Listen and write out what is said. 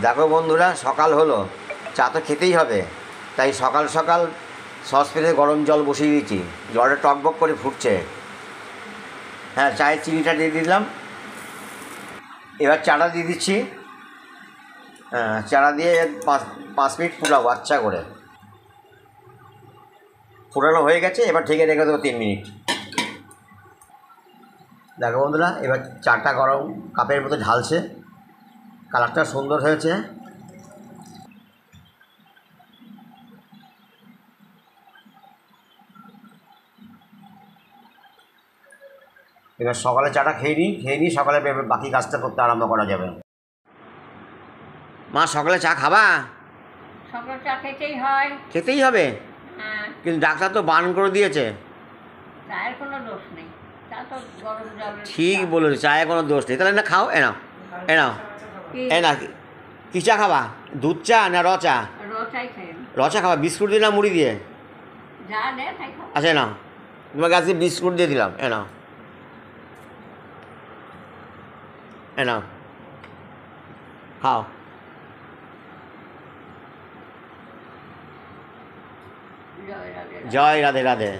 দেখো বন্ধুরা, সকাল হলো, চা তো খেতেই হবে, তাই সকাল সকাল সসপ্যানে গরম জল বসিয়ে দিয়েছি। জলটা টকবক করে ফুটছে। হ্যাঁ, চায়ের চিনিটা দিয়ে দিলাম। এবার চাটা দিয়ে দিচ্ছি। হ্যাঁ, চাটা দিয়ে 5 মিনিট ফুটাবো আচ্ছা করে। ফুটানো হয়ে গেছে, এবার ঢেকে রেখে দেবো 3 মিনিট। দেখো বন্ধুরা, এবার চাটা গরম কাপের মধ্যে ঢালছে। কালারটা সুন্দর হয়েছে। এবার সকালে চাটা খেয়ে নিই সকালে বাকি কাজটা করতে আরম্ভ করা যাবে। মা, সকালে চা খাবা? সকালে চা খেতেই হয়। খেতেই হবে, হ্যাঁ, কিন্তু ডাক্তার তো বারণ করে দিয়েছে। চায়ের কোনো দোষ নেই, চা তো গরম জলের ঠিক চা। বলেছে, চায়ে কোনো দোষ নেই। তাহলে না খাও, এ নাও, এ নাও, কি এ না। কী চা খাবা? দুধ চা না র চা? রোচাই খাই, র চা খাবা বিস্কুট দিয়ে না মুড়ি দিয়ে? যা দেয় তাই খাও। আচ্ছা, এ নাও, তোমাকে আজকে বিস্কুট দিয়ে দিলাম, এ নাও, এ নাও, খাও। জয় রাধে রাধে। জয় রাধে রাধে।